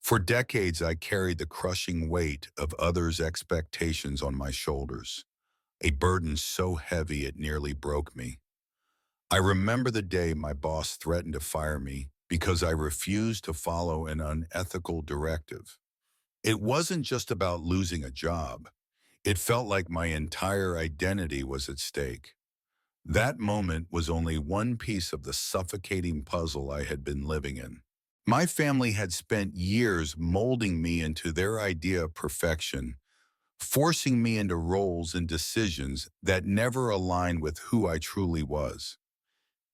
For decades, I carried the crushing weight of others' expectations on my shoulders, a burden so heavy it nearly broke me. I remember the day my boss threatened to fire me because I refused to follow an unethical directive. It wasn't just about losing a job. It felt like my entire identity was at stake. That moment was only one piece of the suffocating puzzle I had been living in. My family had spent years molding me into their idea of perfection, forcing me into roles and decisions that never aligned with who I truly was.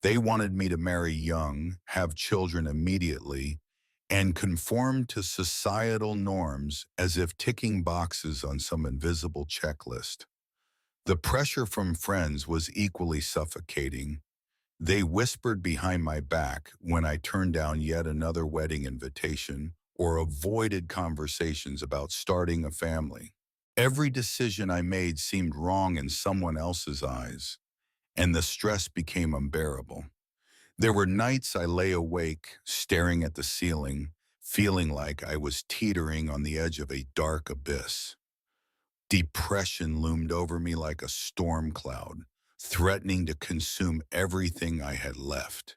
They wanted me to marry young, have children immediately, and conform to societal norms as if ticking boxes on some invisible checklist. The pressure from friends was equally suffocating. They whispered behind my back when I turned down yet another wedding invitation or avoided conversations about starting a family. Every decision I made seemed wrong in someone else's eyes, and the stress became unbearable. There were nights I lay awake, staring at the ceiling, feeling like I was teetering on the edge of a dark abyss. Depression loomed over me like a storm cloud, threatening to consume everything I had left.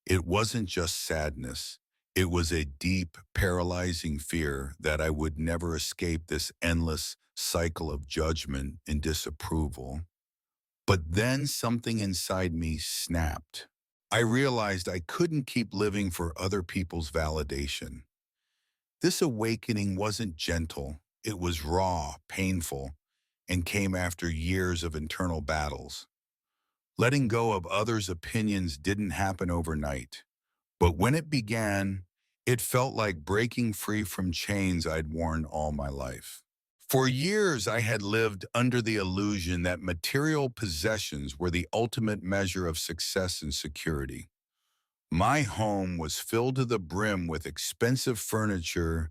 It wasn't just sadness. It was a deep, paralyzing fear that I would never escape this endless cycle of judgment and disapproval. But then something inside me snapped. I realized I couldn't keep living for other people's validation. This awakening wasn't gentle. It was raw, painful, and came after years of internal battles. Letting go of others' opinions didn't happen overnight, but when it began, it felt like breaking free from chains I'd worn all my life. For years, I had lived under the illusion that material possessions were the ultimate measure of success and security. My home was filled to the brim with expensive furniture,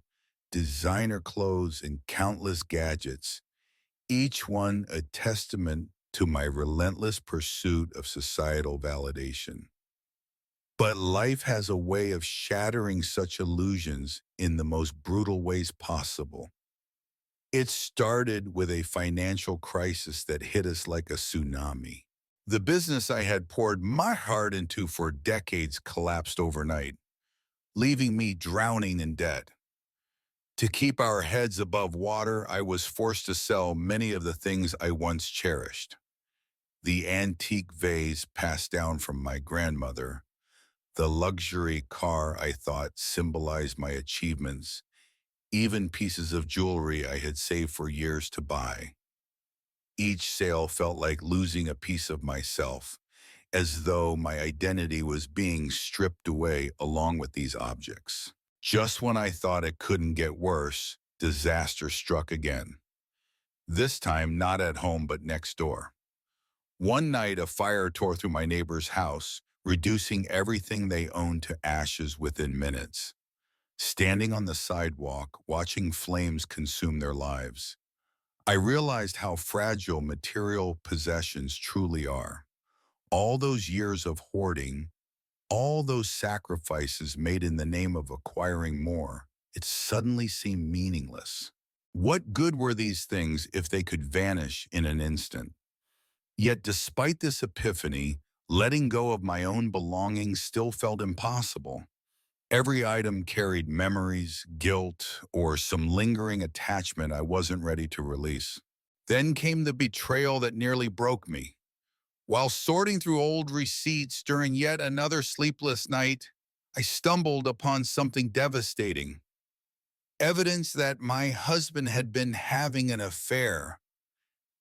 designer clothes, and countless gadgets, each one a testament to my relentless pursuit of societal validation. But life has a way of shattering such illusions in the most brutal ways possible. It started with a financial crisis that hit us like a tsunami. The business I had poured my heart into for decades collapsed overnight, leaving me drowning in debt. To keep our heads above water, I was forced to sell many of the things I once cherished. The antique vase passed down from my grandmother, the luxury car I thought symbolized my achievements, even pieces of jewelry I had saved for years to buy. Each sale felt like losing a piece of myself, as though my identity was being stripped away along with these objects. Just when I thought it couldn't get worse, disaster struck again. This time not at home but next door. One night a fire tore through my neighbor's house, reducing everything they owned to ashes within minutes. Standing on the sidewalk, watching flames consume their lives, I realized how fragile material possessions truly are. All those years of hoarding, all those sacrifices made in the name of acquiring more, it suddenly seemed meaningless. What good were these things if they could vanish in an instant? Yet despite this epiphany, letting go of my own belongings still felt impossible. Every item carried memories, guilt, or some lingering attachment I wasn't ready to release. Then came the betrayal that nearly broke me. While sorting through old receipts during yet another sleepless night, I stumbled upon something devastating. Evidence that my husband had been having an affair.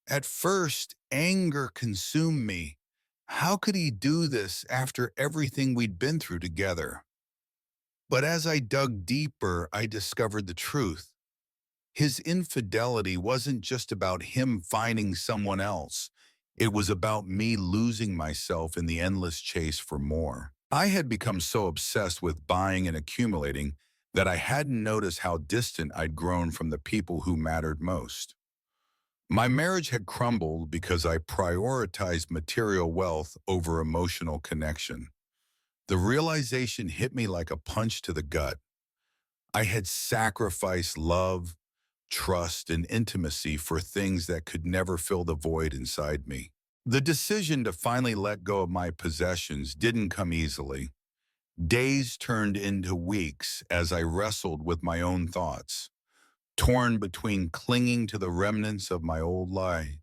At first, anger consumed me. How could he do this after everything we'd been through together? But as I dug deeper, I discovered the truth. His infidelity wasn't just about him finding someone else. It was about me losing myself in the endless chase for more. I had become so obsessed with buying and accumulating that I hadn't noticed how distant I'd grown from the people who mattered most. My marriage had crumbled because I prioritized material wealth over emotional connection. The realization hit me like a punch to the gut. I had sacrificed love, trust, and intimacy for things that could never fill the void inside me. The decision to finally let go of my possessions didn't come easily. Days turned into weeks as I wrestled with my own thoughts, torn between clinging to the remnants of my old life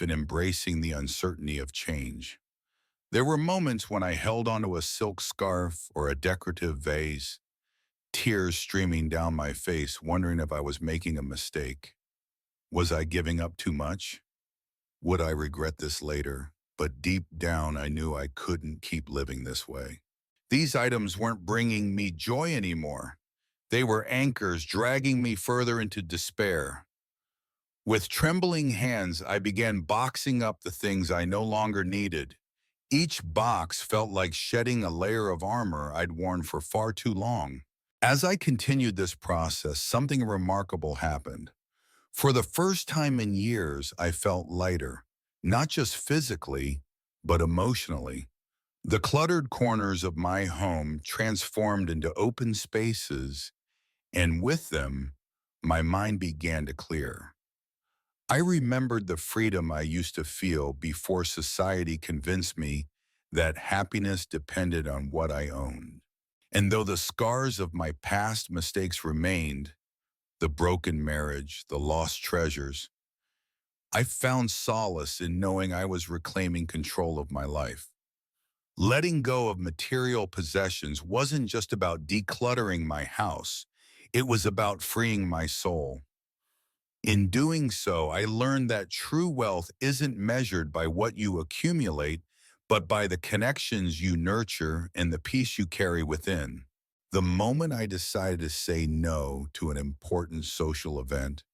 and embracing the uncertainty of change. There were moments when I held onto a silk scarf or a decorative vase, tears streaming down my face, wondering if I was making a mistake. Was I giving up too much? Would I regret this later? But deep down, I knew I couldn't keep living this way. These items weren't bringing me joy anymore. They were anchors dragging me further into despair. With trembling hands, I began boxing up the things I no longer needed. Each box felt like shedding a layer of armor I'd worn for far too long. As I continued this process, something remarkable happened. For the first time in years, I felt lighter, not just physically, but emotionally. The cluttered corners of my home transformed into open spaces, and with them, my mind began to clear. I remembered the freedom I used to feel before society convinced me that happiness depended on what I owned. And though the scars of my past mistakes remained, the broken marriage, the lost treasures, I found solace in knowing I was reclaiming control of my life. Letting go of material possessions wasn't just about decluttering my house. It was about freeing my soul. In doing so, I learned that true wealth isn't measured by what you accumulate, but by the connections you nurture and the peace you carry within. The moment I decided to say no to an important social event,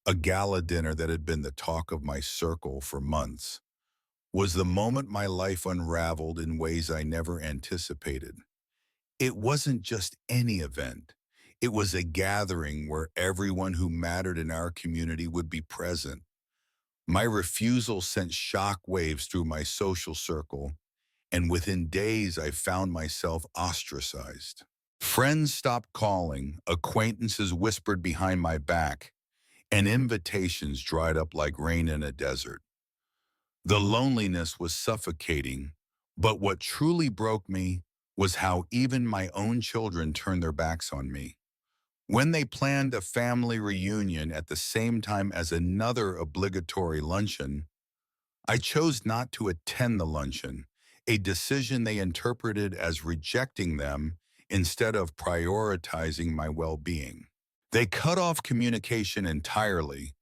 a gala dinner that had been the talk of my circle for months, was the moment my life unraveled in ways I never anticipated. It wasn't just any event. It was a gathering where everyone who mattered in our community would be present. My refusal sent shock waves through my social circle, and within days I found myself ostracized. Friends stopped calling, acquaintances whispered behind my back, and invitations dried up like rain in a desert. The loneliness was suffocating, but what truly broke me was how even my own children turned their backs on me. When they planned a family reunion at the same time as another obligatory luncheon, I chose not to attend the luncheon, a decision they interpreted as rejecting them instead of prioritizing my well-being. They cut off communication entirely,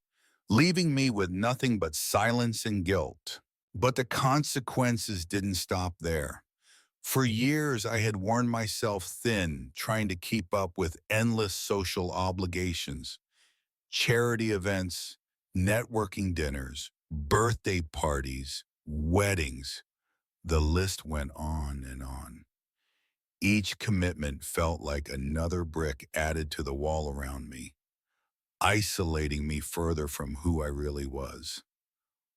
leaving me with nothing but silence and guilt. But the consequences didn't stop there. For years, I had worn myself thin, trying to keep up with endless social obligations, charity events, networking dinners, birthday parties, weddings. The list went on and on. Each commitment felt like another brick added to the wall around me, isolating me further from who I really was.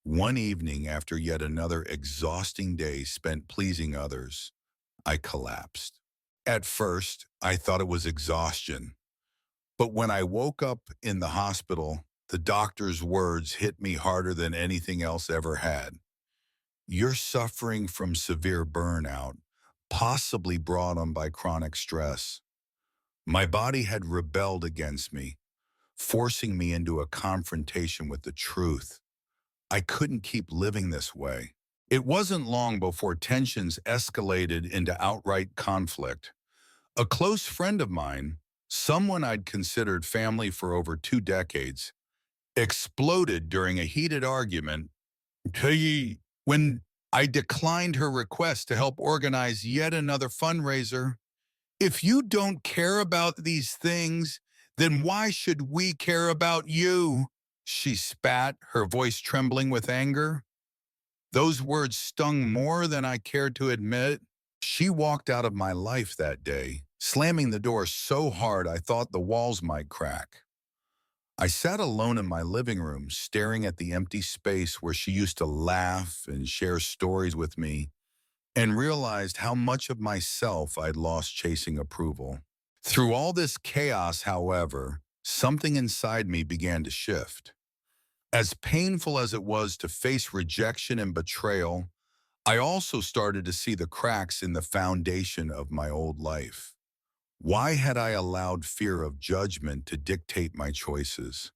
One evening, after yet another exhausting day spent pleasing others, I collapsed. At first, I thought it was exhaustion, but when I woke up in the hospital, the doctor's words hit me harder than anything else ever had. You're suffering from severe burnout, possibly brought on by chronic stress. My body had rebelled against me, forcing me into a confrontation with the truth. I couldn't keep living this way. It wasn't long before tensions escalated into outright conflict. A close friend of mine, someone I'd considered family for over 2 decades, exploded during a heated argument when I declined her request to help organize yet another fundraiser. If you don't care about these things, then why should we care about you? She spat, her voice trembling with anger. Those words stung more than I cared to admit. She walked out of my life that day, slamming the door so hard I thought the walls might crack. I sat alone in my living room, staring at the empty space where she used to laugh and share stories with me, and realized how much of myself I'd lost chasing approval. Through all this chaos, however, something inside me began to shift. As painful as it was to face rejection and betrayal, I also started to see the cracks in the foundation of my old life. Why had I allowed fear of judgment to dictate my choices?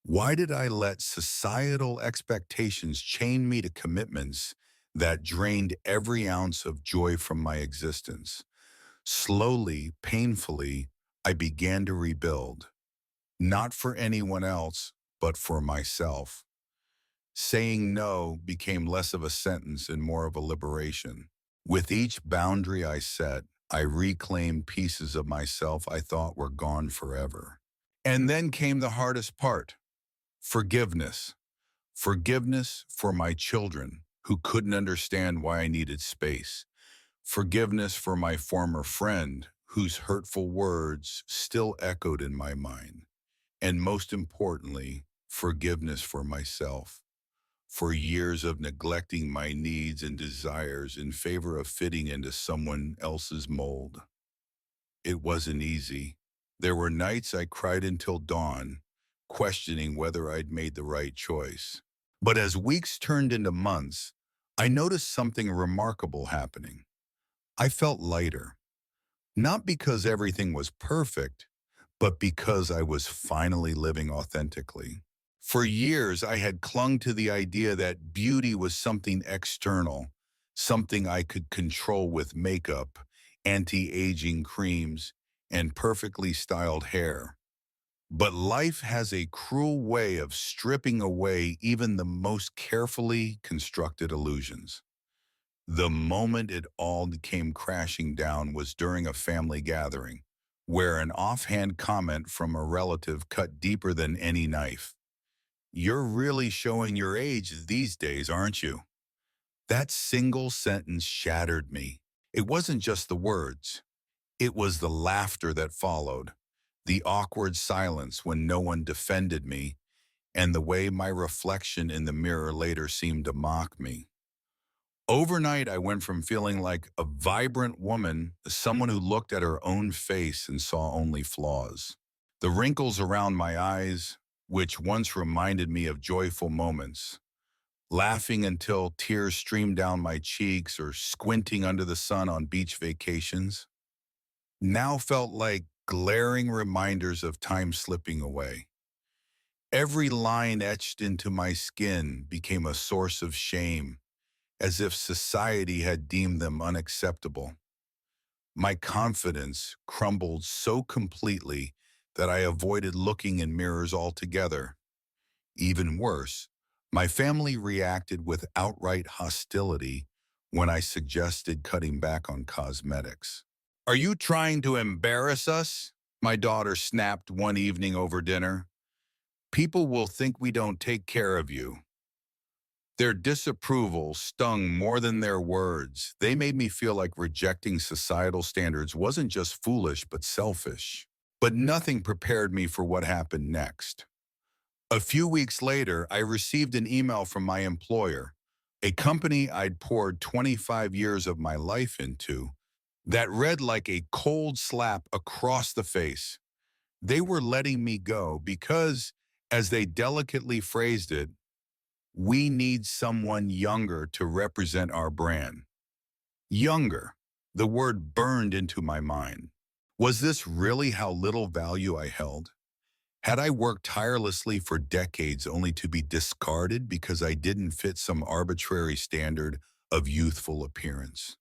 Why did I let societal expectations chain me to commitments that drained every ounce of joy from my existence? Slowly, painfully, I began to rebuild, not for anyone else, but for myself. Saying no became less of a sentence and more of a liberation. With each boundary I set, I reclaimed pieces of myself I thought were gone forever. And then came the hardest part, forgiveness. Forgiveness for my children who couldn't understand why I needed space. Forgiveness for my former friend whose hurtful words still echoed in my mind. And most importantly, forgiveness for myself. For years of neglecting my needs and desires in favor of fitting into someone else's mold. It wasn't easy. There were nights I cried until dawn, questioning whether I'd made the right choice. But as weeks turned into months, I noticed something remarkable happening. I felt lighter, not because everything was perfect, but because I was finally living authentically. For years, I had clung to the idea that beauty was something external, something I could control with makeup, anti-aging creams, and perfectly styled hair. But life has a cruel way of stripping away even the most carefully constructed illusions. The moment it all came crashing down was during a family gathering, where an offhand comment from a relative cut deeper than any knife. "You're really showing your age these days, aren't you?" That single sentence shattered me. It wasn't just the words. It was the laughter that followed, the awkward silence when no one defended me, and the way my reflection in the mirror later seemed to mock me. Overnight, I went from feeling like a vibrant woman to someone who looked at her own face and saw only flaws. The wrinkles around my eyes, which once reminded me of joyful moments, laughing until tears streamed down my cheeks or squinting under the sun on beach vacations, now felt like glaring reminders of time slipping away. Every line etched into my skin became a source of shame, as if society had deemed them unacceptable. My confidence crumbled so completely that I avoided looking in mirrors altogether. Even worse, my family reacted with outright hostility when I suggested cutting back on cosmetics. "Are you trying to embarrass us?" my daughter snapped one evening over dinner. "People will think we don't take care of you." Their disapproval stung more than their words. They made me feel like rejecting societal standards wasn't just foolish, but selfish. But nothing prepared me for what happened next. A few weeks later, I received an email from my employer, a company I'd poured 25 years of my life into, that read like a cold slap across the face. They were letting me go because, as they delicately phrased it, "We need someone younger to represent our brand." Younger. The word burned into my mind. Was this really how little value I held? Had I worked tirelessly for decades only to be discarded because I didn't fit some arbitrary standard of youthful appearance?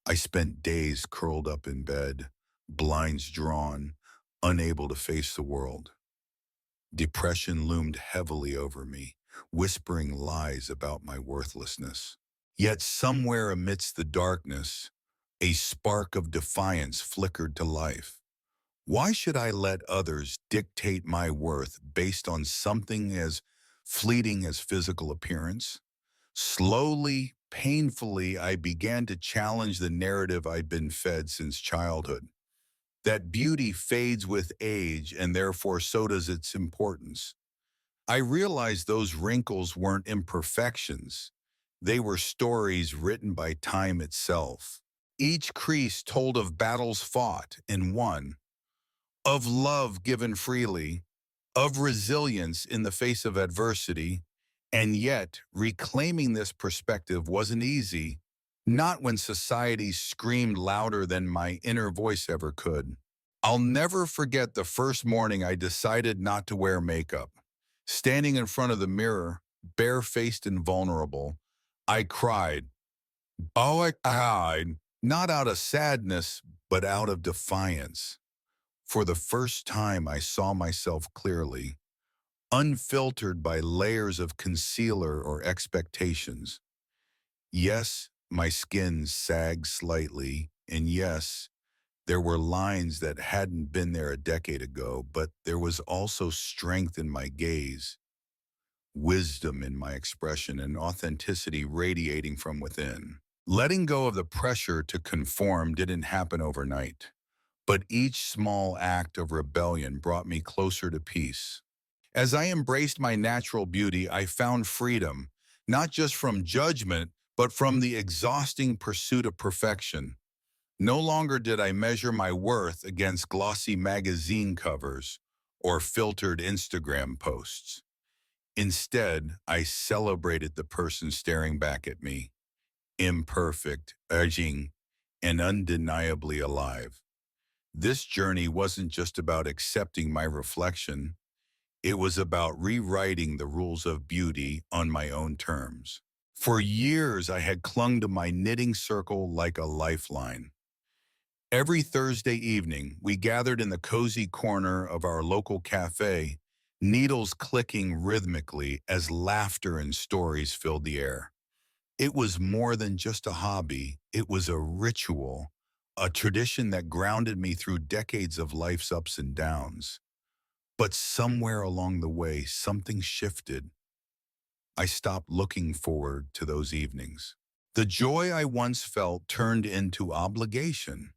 I spent days curled up in bed, blinds drawn, unable to face the world. Depression loomed heavily over me, whispering lies about my worthlessness. Yet somewhere amidst the darkness, a spark of defiance flickered to life. Why should I let others dictate my worth based on something as fleeting as physical appearance? Slowly, painfully, I began to challenge the narrative I'd been fed since childhood, that beauty fades with age and therefore so does its importance. I realized those wrinkles weren't imperfections. They were stories written by time itself. Each crease told of battles fought and won, of love given freely, of resilience in the face of adversity, and yet reclaiming this perspective wasn't easy, not when society screamed louder than my inner voice ever could. I'll never forget the first morning I decided not to wear makeup. Standing in front of the mirror, barefaced and vulnerable, I cried. Oh, I cried, not out of sadness, but out of defiance. For the first time, I saw myself clearly, unfiltered by layers of concealer or expectations. Yes, my skin sagged slightly, and yes, there were lines that hadn't been there a decade ago, but there was also strength in my gaze, wisdom in my expression, and authenticity radiating from within. Letting go of the pressure to conform didn't happen overnight, but each small act of rebellion brought me closer to peace. As I embraced my natural beauty, I found freedom, not just from judgment, but from the exhausting pursuit of perfection. No longer did I measure my worth against glossy magazine covers or filtered Instagram posts. Instead, I celebrated the person staring back at me, imperfect, edging, and undeniably alive. This journey wasn't just about accepting my reflection, it was about rewriting the rules of beauty on my own terms. For years, I had clung to my knitting circle like a lifeline. Every Thursday evening, we gathered in the cozy corner of our local cafe, needles clicking rhythmically as laughter and stories filled the air. It was more than just a hobby, it was a ritual, a tradition that grounded me through decades of life's ups and downs. But somewhere along the way, something shifted. I stopped looking forward to those evenings. The joy I once felt turned into obligation.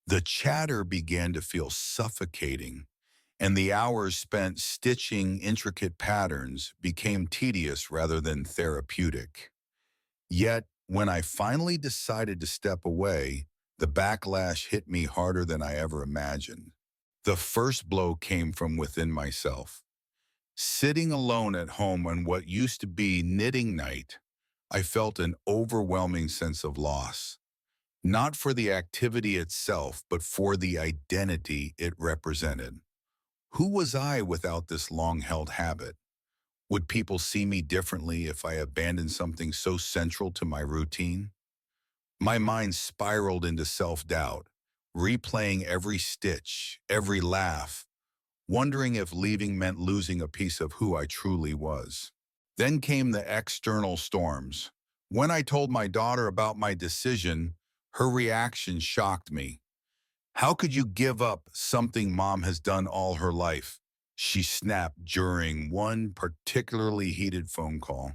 The chatter began to feel suffocating, and the hours spent stitching intricate patterns became tedious rather than therapeutic. Yet, when I finally decided to step away, the backlash hit me harder than I ever imagined. The first blow came from within myself. Sitting alone at home on what used to be knitting night, I felt an overwhelming sense of loss, not for the activity itself, but for the identity it represented. Who was I without this long-held habit? Would people see me differently if I abandoned something so central to my routine? My mind spiraled into self-doubt, replaying every stitch, every laugh, wondering if leaving meant losing a piece of who I truly was. Then came the external storms. When I told my daughter about my decision, her reaction shocked me. "How could you give up something mom has done all her life?" she snapped during one particularly heated phone call.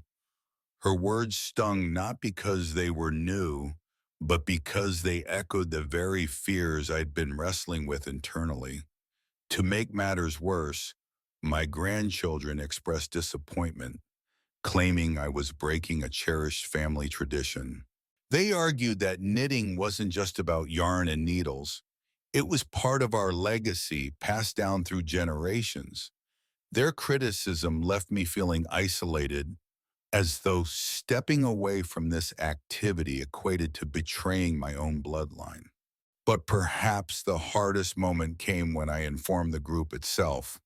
Her words stung not because they were new, but because they echoed the very fears I'd been wrestling with internally. To make matters worse, my grandchildren expressed disappointment, claiming I was breaking a cherished family tradition. They argued that knitting wasn't just about yarn and needles. It was part of our legacy passed down through generations. Their criticism left me feeling isolated, as though stepping away from this activity equated to betraying my own bloodline. But perhaps the hardest moment came when I informed the group itself.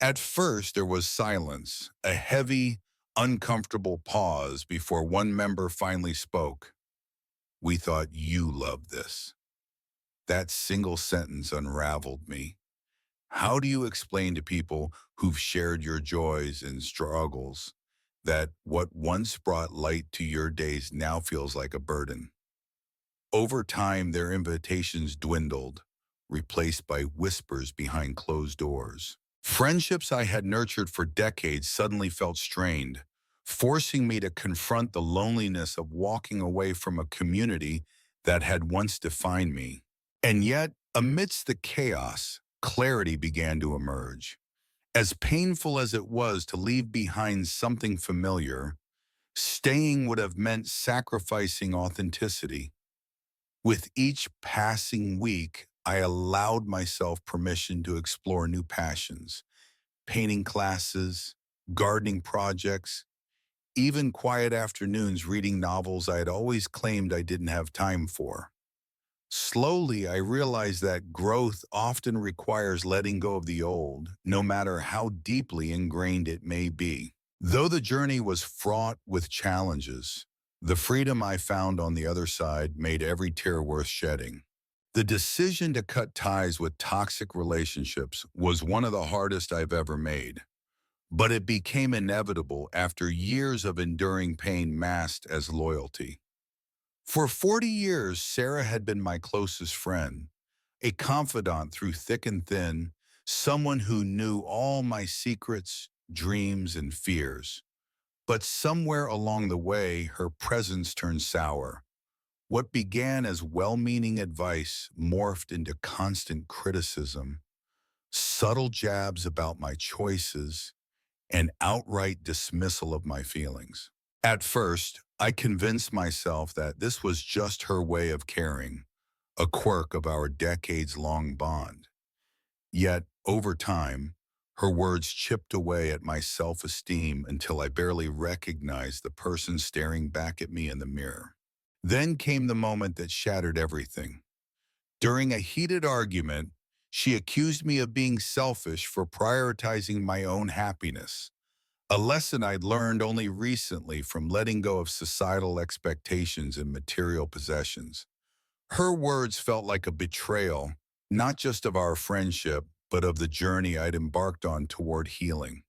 At first, there was silence, a heavy, uncomfortable pause before one member finally spoke. "We thought you loved this." That single sentence unraveled me. How do you explain to people who've shared your joys and struggles that what once brought light to your days now feels like a burden? Over time, their invitations dwindled, replaced by whispers behind closed doors. Friendships I had nurtured for decades suddenly felt strained, forcing me to confront the loneliness of walking away from a community that had once defined me. And yet, amidst the chaos, clarity began to emerge. As painful as it was to leave behind something familiar, staying would have meant sacrificing authenticity. With each passing week, I allowed myself permission to explore new passions, painting classes, gardening projects, even quiet afternoons reading novels I had always claimed I didn't have time for. Slowly, I realized that growth often requires letting go of the old, no matter how deeply ingrained it may be. Though the journey was fraught with challenges, the freedom I found on the other side made every tear worth shedding. The decision to cut ties with toxic relationships was one of the hardest I've ever made, but it became inevitable after years of enduring pain masked as loyalty. For 40 years, Sarah had been my closest friend, a confidant through thick and thin, someone who knew all my secrets, dreams, and fears. But somewhere along the way, her presence turned sour. What began as well-meaning advice morphed into constant criticism, subtle jabs about my choices, and outright dismissal of my feelings. At first, I convinced myself that this was just her way of caring, a quirk of our decades-long bond. Yet, over time, her words chipped away at my self-esteem until I barely recognized the person staring back at me in the mirror. Then came the moment that shattered everything. During a heated argument, she accused me of being selfish for prioritizing my own happiness, a lesson I'd learned only recently from letting go of societal expectations and material possessions. Her words felt like a betrayal, not just of our friendship, but of the journey I'd embarked on toward healing.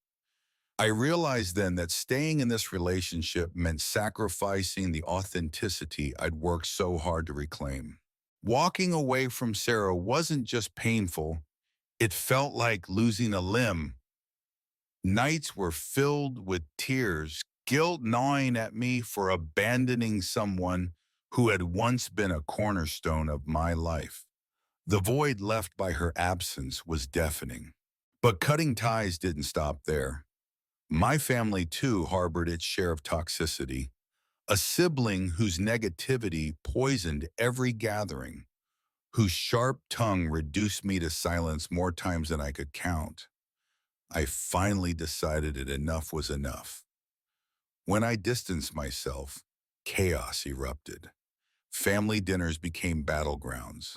I realized then that staying in this relationship meant sacrificing the authenticity I'd worked so hard to reclaim. Walking away from Sarah wasn't just painful, it felt like losing a limb. Nights were filled with tears, guilt gnawing at me for abandoning someone who had once been a cornerstone of my life. The void left by her absence was deafening. But cutting ties didn't stop there. My family, too, harbored its share of toxicity, a sibling whose negativity poisoned every gathering, whose sharp tongue reduced me to silence more times than I could count. I finally decided that enough was enough. When I distanced myself, chaos erupted. Family dinners became battlegrounds.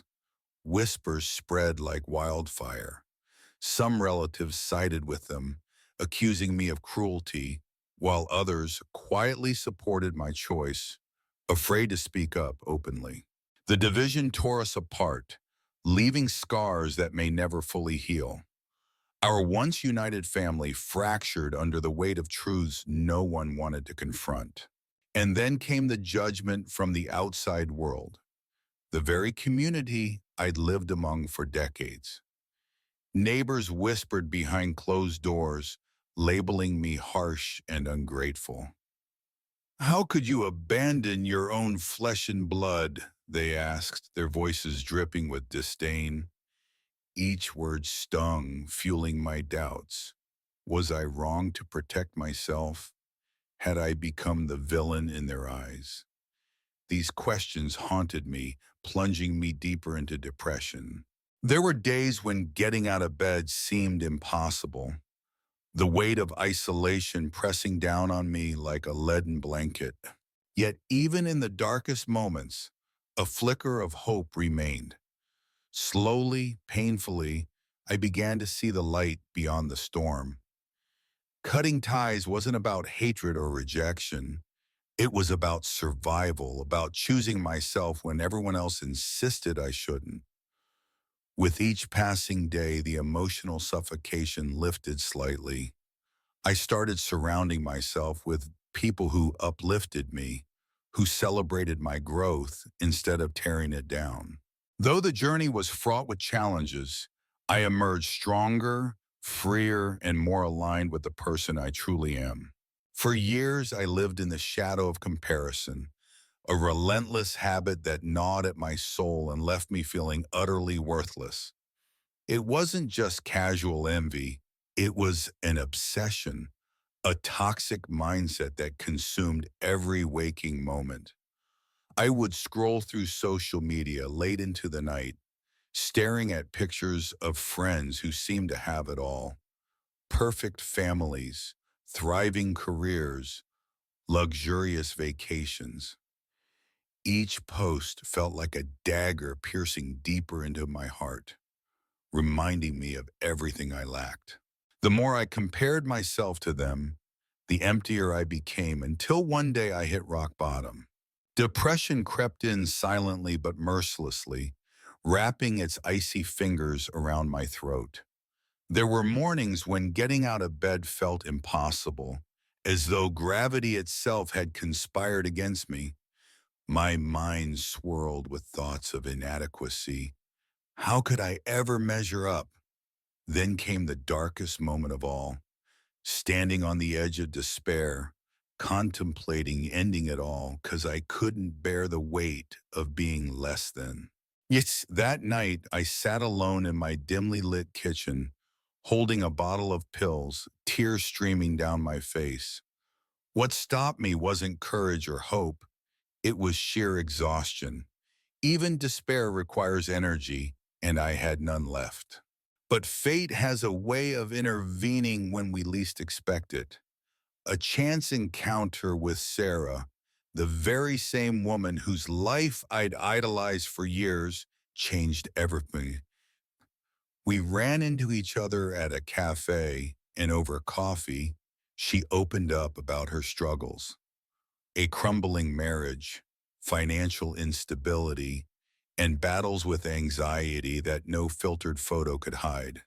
Whispers spread like wildfire. Some relatives sided with them, accusing me of cruelty, while others quietly supported my choice, afraid to speak up openly. The division tore us apart, leaving scars that may never fully heal. Our once united family fractured under the weight of truths no one wanted to confront. And then came the judgment from the outside world, the very community I'd lived among for decades. Neighbors whispered behind closed doors, labeling me harsh and ungrateful. How could you abandon your own flesh and blood? They asked, their voices dripping with disdain. Each word stung, fueling my doubts. Was I wrong to protect myself? Had I become the villain in their eyes? These questions haunted me, plunging me deeper into depression. There were days when getting out of bed seemed impossible, the weight of isolation pressing down on me like a leaden blanket. Yet even in the darkest moments, a flicker of hope remained. Slowly, painfully, I began to see the light beyond the storm. Cutting ties wasn't about hatred or rejection. It was about survival, about choosing myself when everyone else insisted I shouldn't. With each passing day, the emotional suffocation lifted slightly. I started surrounding myself with people who uplifted me, who celebrated my growth instead of tearing it down. Though the journey was fraught with challenges, I emerged stronger, freer, and more aligned with the person I truly am. For years, I lived in the shadow of comparison, a relentless habit that gnawed at my soul and left me feeling utterly worthless. It wasn't just casual envy, it was an obsession, a toxic mindset that consumed every waking moment. I would scroll through social media late into the night, staring at pictures of friends who seemed to have it all: perfect families, thriving careers, luxurious vacations. Each post felt like a dagger piercing deeper into my heart, reminding me of everything I lacked. The more I compared myself to them, the emptier I became until one day I hit rock bottom. Depression crept in silently but mercilessly, wrapping its icy fingers around my throat. There were mornings when getting out of bed felt impossible, as though gravity itself had conspired against me. My mind swirled with thoughts of inadequacy. How could I ever measure up? Then came the darkest moment of all, standing on the edge of despair, contemplating ending it all because I couldn't bear the weight of being less than. Yes, that night I sat alone in my dimly lit kitchen, holding a bottle of pills, tears streaming down my face. What stopped me wasn't courage or hope, it was sheer exhaustion. Even despair requires energy, and I had none left. But fate has a way of intervening when we least expect it. A chance encounter with Sarah, the very same woman whose life I'd idolized for years, changed everything. We ran into each other at a cafe, and over coffee, she opened up about her struggles: a crumbling marriage, financial instability, and battles with anxiety that no filtered photo could hide.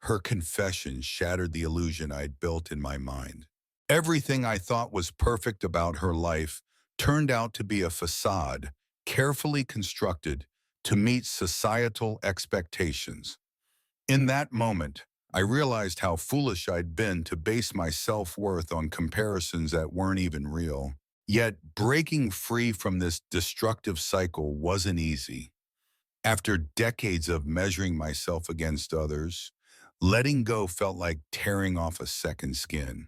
Her confession shattered the illusion I'd built in my mind. Everything I thought was perfect about her life turned out to be a facade, carefully constructed to meet societal expectations. In that moment, I realized how foolish I'd been to base my self-worth on comparisons that weren't even real. Yet, breaking free from this destructive cycle wasn't easy. After decades of measuring myself against others, letting go felt like tearing off a second skin.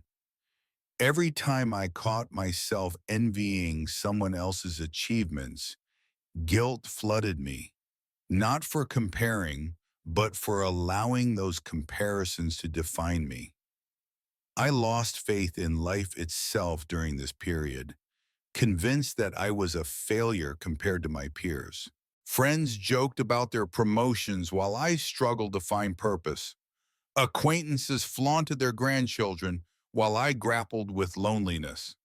Every time I caught myself envying someone else's achievements, guilt flooded me, not for comparing, but for allowing those comparisons to define me. I lost faith in life itself during this period, convinced that I was a failure compared to my peers. Friends joked about their promotions while I struggled to find purpose. Acquaintances flaunted their grandchildren while I grappled with loneliness.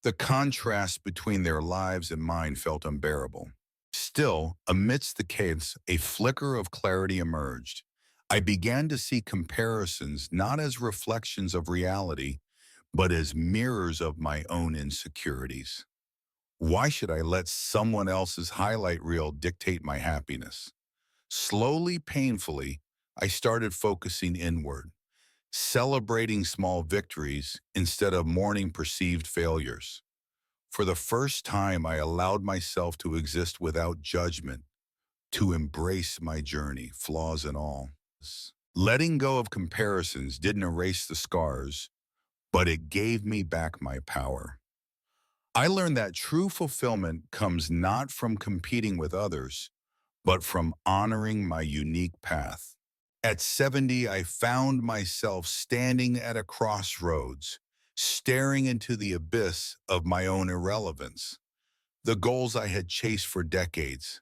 The contrast between their lives and mine felt unbearable. Still, amidst the chaos, a flicker of clarity emerged. I began to see comparisons not as reflections of reality, but as mirrors of my own insecurities. Why should I let someone else's highlight reel dictate my happiness? Slowly, painfully, I started focusing inward, celebrating small victories instead of mourning perceived failures. For the first time, I allowed myself to exist without judgment, to embrace my journey, flaws and all. Letting go of comparisons didn't erase the scars, but it gave me back my power. I learned that true fulfillment comes not from competing with others, but from honoring my unique path. At 70, I found myself standing at a crossroads, staring into the abyss of my own irrelevance. The goals I had chased for decades,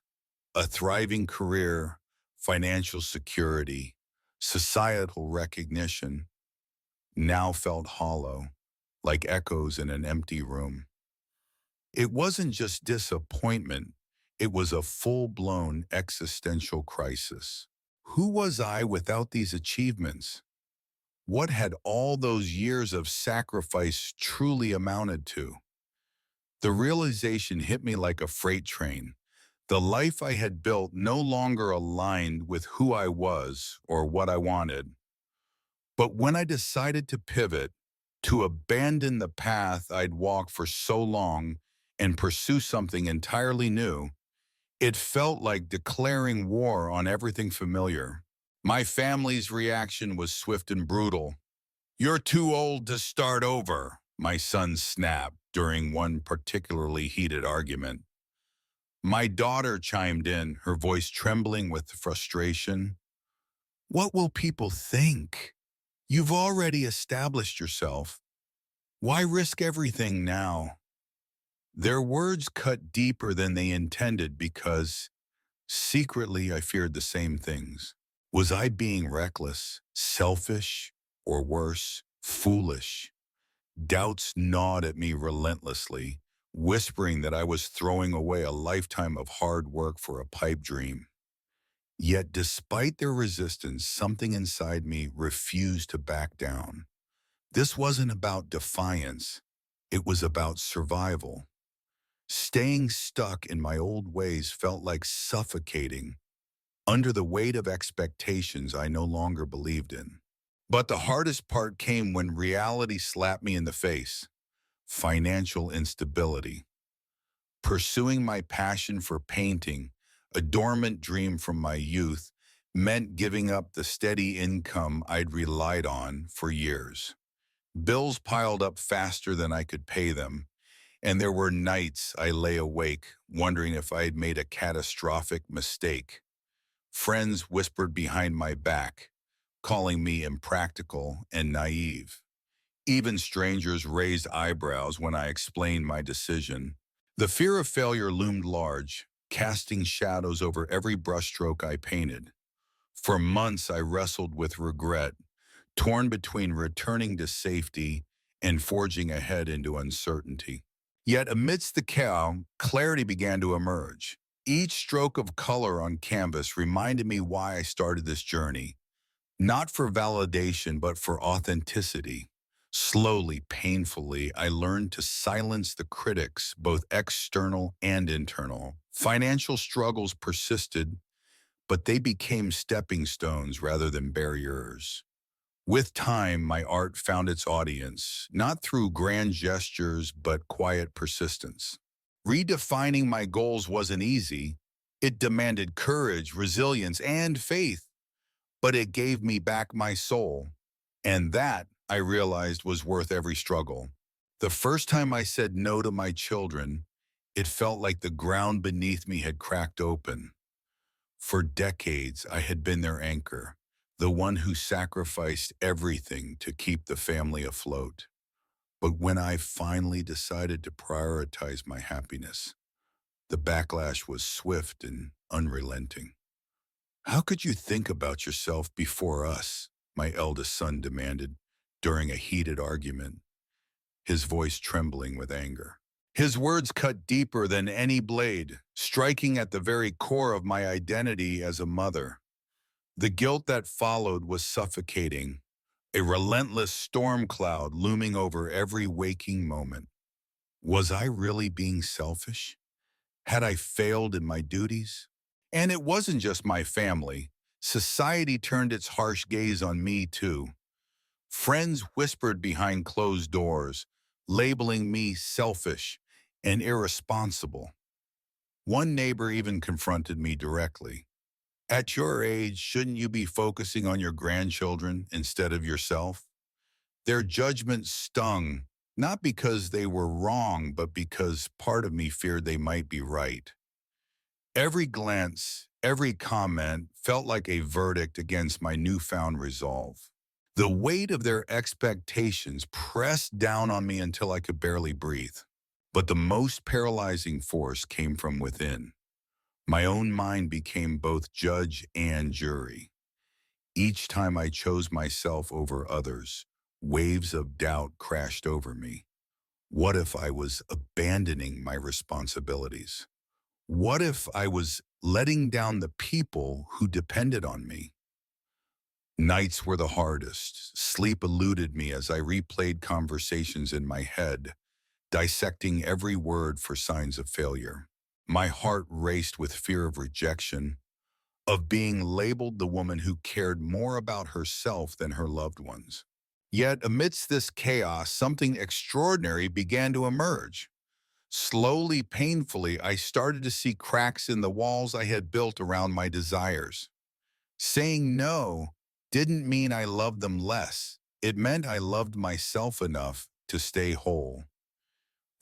a thriving career, financial security, societal recognition, now felt hollow, like echoes in an empty room. It wasn't just disappointment, it was a full-blown existential crisis. Who was I without these achievements? What had all those years of sacrifice truly amounted to? The realization hit me like a freight train. The life I had built no longer aligned with who I was or what I wanted. But when I decided to pivot, to abandon the path I'd walked for so long and pursue something entirely new, it felt like declaring war on everything familiar. My family's reaction was swift and brutal. "You're too old to start over," my son snapped during one particularly heated argument. My daughter chimed in, her voice trembling with frustration. What will people think? You've already established yourself. Why risk everything now? Their words cut deeper than they intended because, secretly, I feared the same things. Was I being reckless, selfish, or worse, foolish? Doubts gnawed at me relentlessly, whispering that I was throwing away a lifetime of hard work for a pipe dream. Yet, despite their resistance, something inside me refused to back down. This wasn't about defiance. It was about survival. Staying stuck in my old ways felt like suffocating under the weight of expectations I no longer believed in. But the hardest part came when reality slapped me in the face. Financial instability. Pursuing my passion for painting, a dormant dream from my youth, meant giving up the steady income I'd relied on for years. Bills piled up faster than I could pay them, and there were nights I lay awake, wondering if I had made a catastrophic mistake. Friends whispered behind my back, calling me impractical and naive. Even strangers raised eyebrows when I explained my decision. The fear of failure loomed large, casting shadows over every brushstroke I painted. For months I wrestled with regret, torn between returning to safety and forging ahead into uncertainty. Yet amidst the chaos, clarity began to emerge. Each stroke of color on canvas reminded me why I started this journey, not for validation, but for authenticity. Slowly, painfully, I learned to silence the critics, both external and internal. Financial struggles persisted, but they became stepping stones rather than barriers. With time, my art found its audience, not through grand gestures, but quiet persistence. Redefining my goals wasn't easy. It demanded courage, resilience, and faith, but it gave me back my soul. And that, I realized, was worth every struggle. The first time I said no to my children, it felt like the ground beneath me had cracked open. For decades, I had been their anchor, the one who sacrificed everything to keep the family afloat. But when I finally decided to prioritize my happiness, the backlash was swift and unrelenting. How could you think about yourself before us? My eldest son demanded during a heated argument, his voice trembling with anger. His words cut deeper than any blade, striking at the very core of my identity as a mother. The guilt that followed was suffocating, a relentless storm cloud looming over every waking moment. Was I really being selfish? Had I failed in my duties? And it wasn't just my family. Society turned its harsh gaze on me, too. Friends whispered behind closed doors, labeling me selfish and irresponsible. One neighbor even confronted me directly. At your age, shouldn't you be focusing on your grandchildren instead of yourself? Their judgment stung, not because they were wrong, but because part of me feared they might be right. Every glance, every comment felt like a verdict against my newfound resolve. The weight of their expectations pressed down on me until I could barely breathe. But the most paralyzing force came from within. My own mind became both judge and jury. Each time I chose myself over others, waves of doubt crashed over me. What if I was abandoning my responsibilities? What if I was letting down the people who depended on me? Nights were the hardest. Sleep eluded me as I replayed conversations in my head, dissecting every word for signs of failure. My heart raced with fear of rejection, of being labeled the woman who cared more about herself than her loved ones. Yet amidst this chaos, something extraordinary began to emerge. Slowly, painfully, I started to see cracks in the walls I had built around my desires. Saying no didn't mean I loved them less. It meant I loved myself enough to stay whole.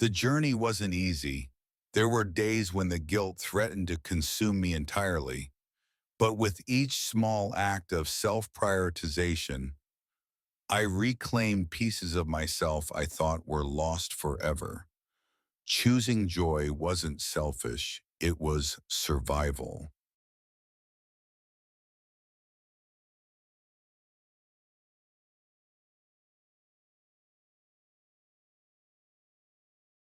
The journey wasn't easy. There were days when the guilt threatened to consume me entirely, but with each small act of self-prioritization, I reclaimed pieces of myself I thought were lost forever. Choosing joy wasn't selfish, it was survival.